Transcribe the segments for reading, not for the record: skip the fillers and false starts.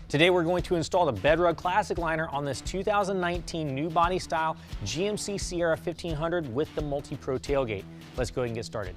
Today we're going to install the BedRug Classic Liner on this 2019 new body style GMC Sierra 1500 with the multi-pro tailgate. Let's go ahead and get started.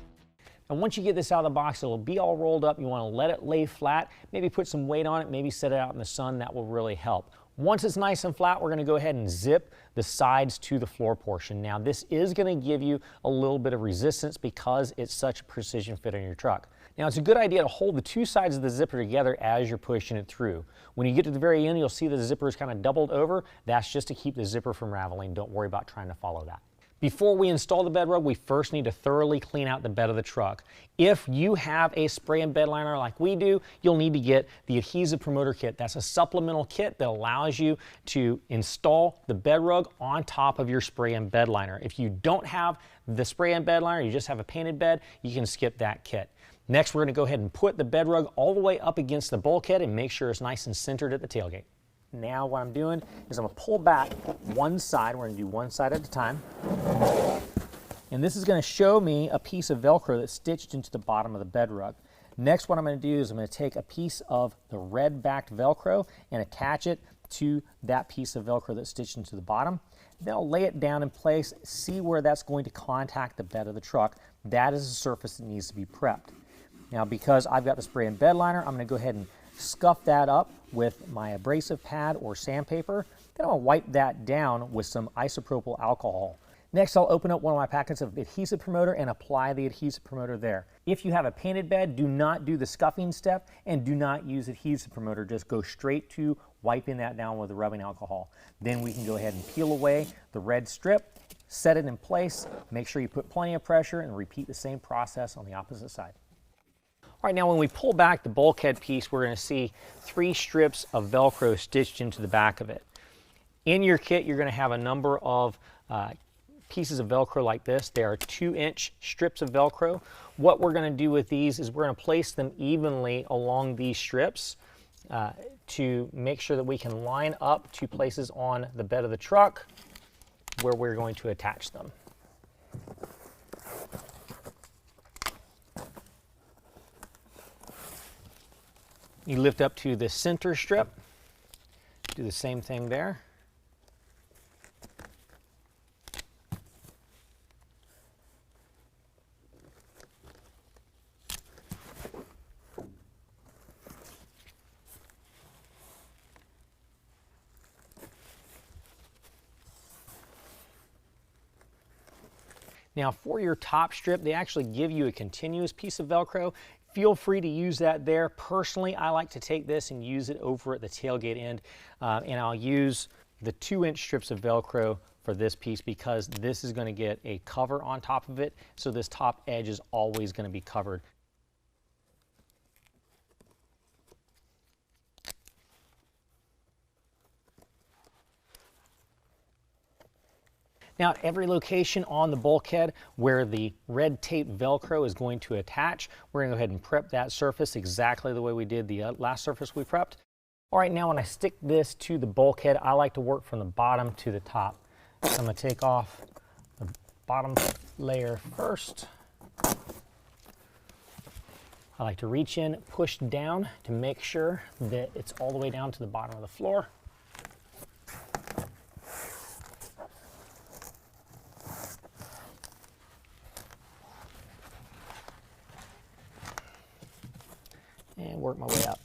And once you get this out of the box, it'll be all rolled up. You want to let it lay flat, maybe put some weight on it, maybe set it out in the sun. That will really help. Once it's nice and flat, we're going to go ahead and zip the sides to the floor portion. Now this is going to give you a little bit of resistance because it's such a precision fit on your truck. Now it's a good idea to hold the two sides of the zipper together as you're pushing it through. When you get to the very end, you'll see the zipper is kind of doubled over. That's just to keep the zipper from raveling. Don't worry about trying to follow that. Before we install the BedRug, we first need to thoroughly clean out the bed of the truck. If you have a spray and bed liner like we do, you'll need to get the adhesive promoter kit. That's a supplemental kit that allows you to install the BedRug on top of your spray and bed liner. If you don't have the spray and bed liner, you just have a painted bed, you can skip that kit. Next, we're going to go ahead and put the BedRug all the way up against the bulkhead and make sure it's nice and centered at the tailgate. Now what I'm doing is I'm going to pull back one side. We're going to do one side at a time. And this is going to show me a piece of Velcro that's stitched into the bottom of the BedRug. Next, what I'm going to do is I'm going to take a piece of the red backed Velcro and attach it to that piece of Velcro that's stitched into the bottom. Then I'll lay it down in place, see where that's going to contact the bed of the truck. That is a surface that needs to be prepped. Now because I've got the spray and bed liner, I'm going to go ahead and scuff that up with my abrasive pad or sandpaper. Then I'll wipe that down with some isopropyl alcohol. Next, I'll open up one of my packets of adhesive promoter and apply the adhesive promoter there. If you have a painted bed, do not do the scuffing step and do not use adhesive promoter. Just go straight to wiping that down with the rubbing alcohol. Then we can go ahead and peel away the red strip, set it in place, make sure you put plenty of pressure, and repeat the same process on the opposite side. All right, now when we pull back the bulkhead piece, we're going to see 3 strips of Velcro stitched into the back of it. In your kit, you're going to have a number of pieces of Velcro like this. They are 2-inch strips of Velcro. What we're going to do with these is we're going to place them evenly along these strips to make sure that we can line up to places on the bed of the truck where we're going to attach them. You lift up to the center strip, do the same thing there. Now for your top strip, they actually give you a continuous piece of Velcro. Feel free to use that there. Personally, I like to take this and use it over at the tailgate end, and I'll use the 2-inch strips of Velcro for this piece because this is going to get a cover on top of it, so this top edge is always going to be covered. Now, at every location on the bulkhead where the red tape Velcro is going to attach, we're going to go ahead and prep that surface exactly the way we did the last surface we prepped. All right, now when I stick this to the bulkhead, I like to work from the bottom to the top. So I'm going to take off the bottom layer first. I like to reach in, push down to make sure that it's all the way down to the bottom of the floor. And work my way up.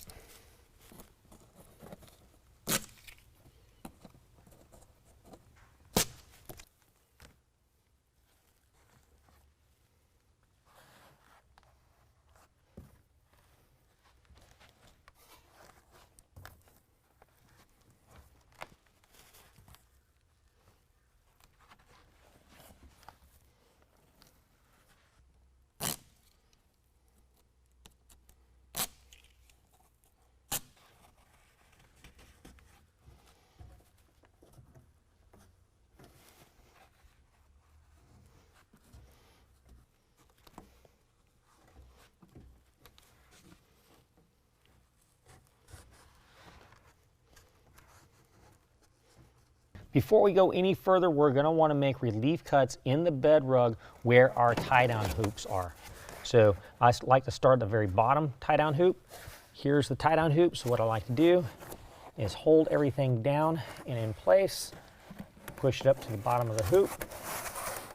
Before we go any further, we're going to want to make relief cuts in the BedRug where our tie-down hoops are. So I like to start at the very bottom tie-down hoop. Here's the tie-down hoop, so what I like to do is hold everything down and in place, push it up to the bottom of the hoop.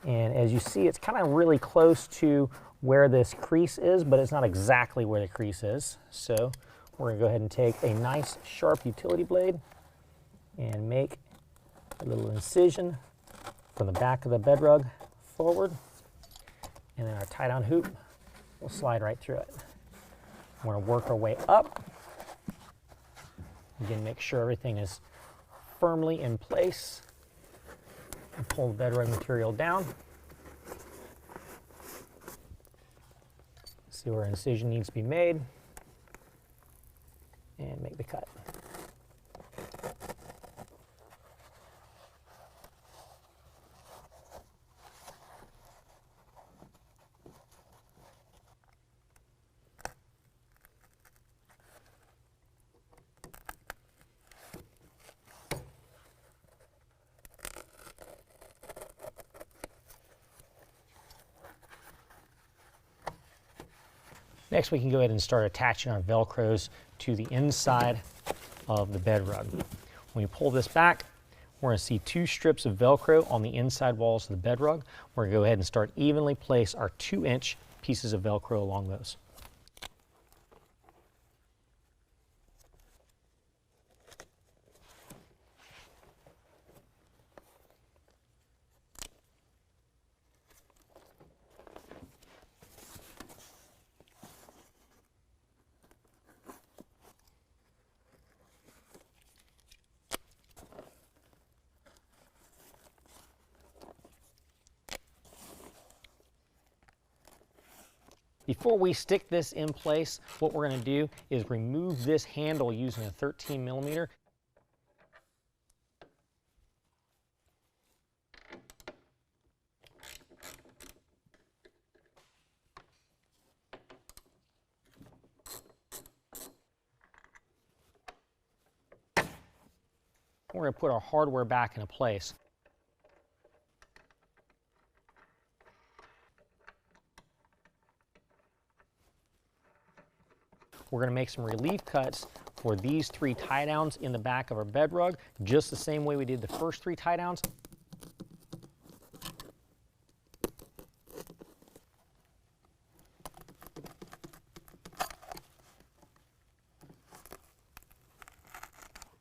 And as you see, it's kind of really close to where this crease is, but it's not exactly where the crease is. So we're gonna go ahead and take a nice sharp utility blade and make a little incision from the back of the bed rug forward. And then our tie down hoop will slide right through it. We're gonna work our way up. Again, make sure everything is firmly in place. And pull the bed rug material down. See where incision needs to be made. And make the cut. Next, we can go ahead and start attaching our velcros to the inside of the bed rug. When you pull this back, we're going to see 2 strips of velcro on the inside walls of the bed rug. We're going to go ahead and start evenly place our 2-inch pieces of velcro along those. Before we stick this in place, what we're going to do is remove this handle using a 13 millimeter. We're going to put our hardware back into place. We're going to make some relief cuts for these 3 tie downs in the back of our bed rug, just the same way we did the first 3 tie downs.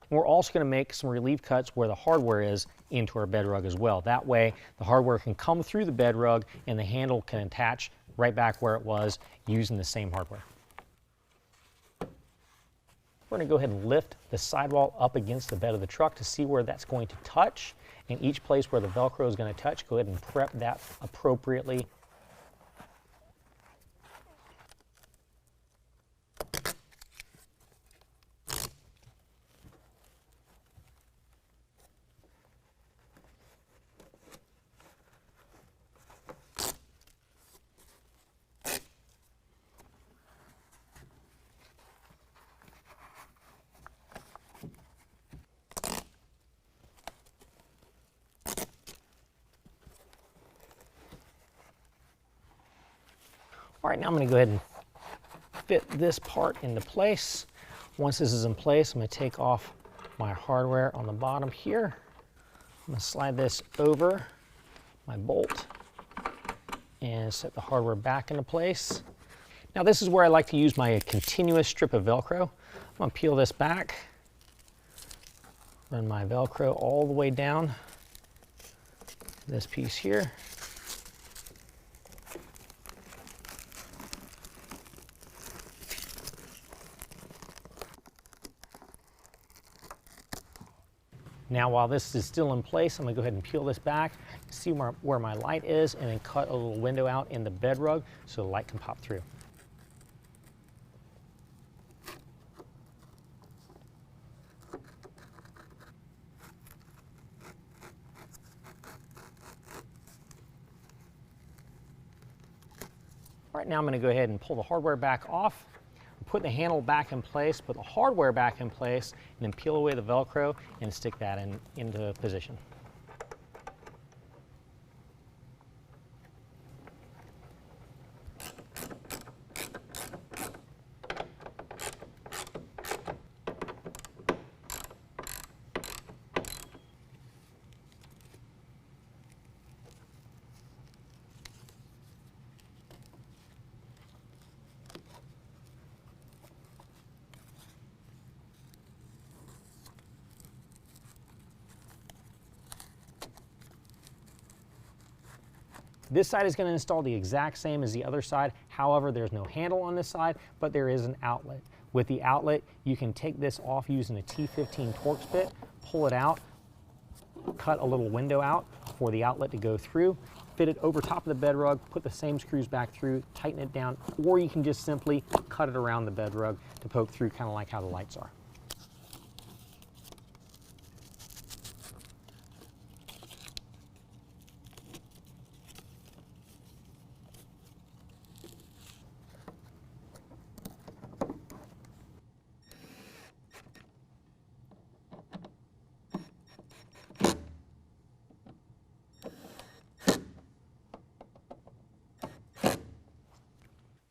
We're also going to make some relief cuts where the hardware is into our bed rug as well. That way the hardware can come through the bed rug and the handle can attach right back where it was using the same hardware. We're going to go ahead and lift the sidewall up against the bed of the truck to see where that's going to touch. And each place where the Velcro is going to touch, go ahead and prep that appropriately. All right, now I'm going to go ahead and fit this part into place. Once this is in place, I'm going to take off my hardware on the bottom here. I'm going to slide this over my bolt and set the hardware back into place. Now this is where I like to use my continuous strip of Velcro. I'm going to peel this back, run my Velcro all the way down this piece here. Now while this is still in place, I'm going to go ahead and peel this back, see where my light is, and then cut a little window out in the bed rug so the light can pop through. All right, now I'm going to go ahead and pull the hardware back off. Put the handle back in place, put the hardware back in place, and then peel away the Velcro and stick that into position. This side is going to install the exact same as the other side. However, there's no handle on this side, but there is an outlet. With the outlet, you can take this off using a T15 Torx bit, pull it out, cut a little window out for the outlet to go through, fit it over top of the bed rug, put the same screws back through, tighten it down, or you can just simply cut it around the bed rug to poke through, kind of like how the lights are.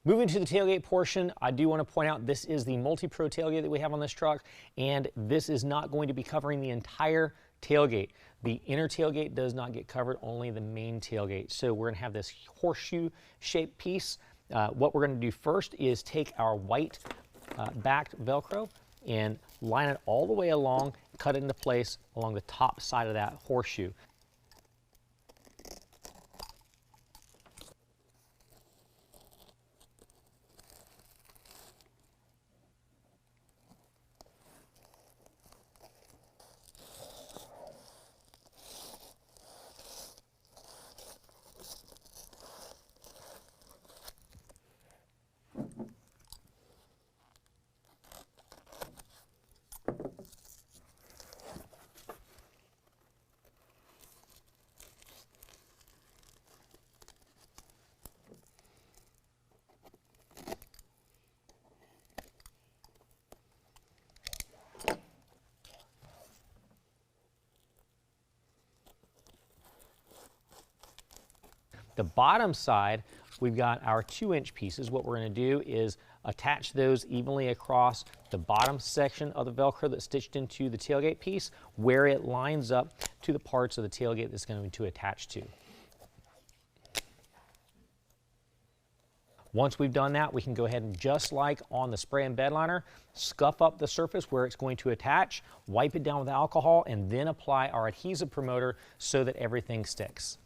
Moving to the tailgate portion, I do want to point out this is the multi-pro tailgate that we have on this truck, and this is not going to be covering the entire tailgate. The inner tailgate does not get covered, only the main tailgate. So we're going to have this horseshoe-shaped piece. What we're going to do first is take our white backed Velcro and line it all the way along, cut it into place along the top side of that horseshoe. The bottom side, we've got our 2-inch pieces. What we're going to do is attach those evenly across the bottom section of the Velcro that's stitched into the tailgate piece, where it lines up to the parts of the tailgate that's going to attach to. Once we've done that, we can go ahead and, just like on the spray and bed liner, scuff up the surface where it's going to attach, wipe it down with alcohol, and then apply our adhesive promoter so that everything sticks.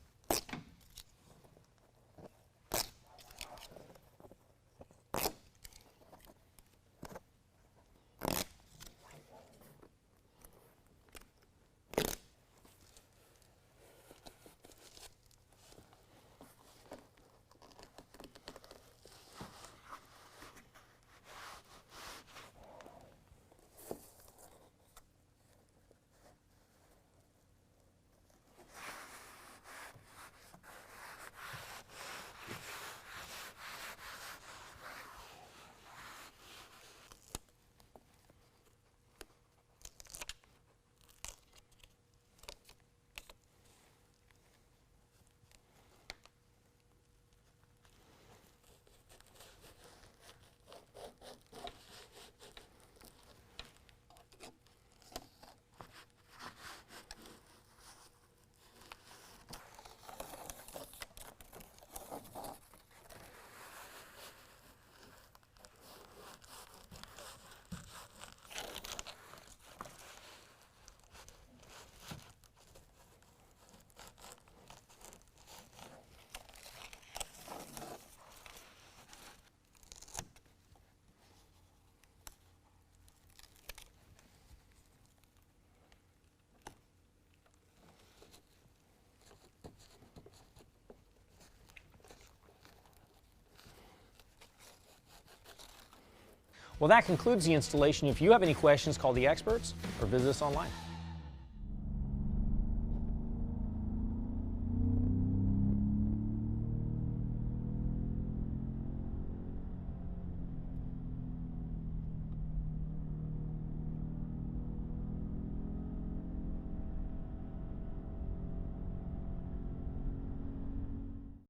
Well, that concludes the installation. If you have any questions, call the experts or visit us online.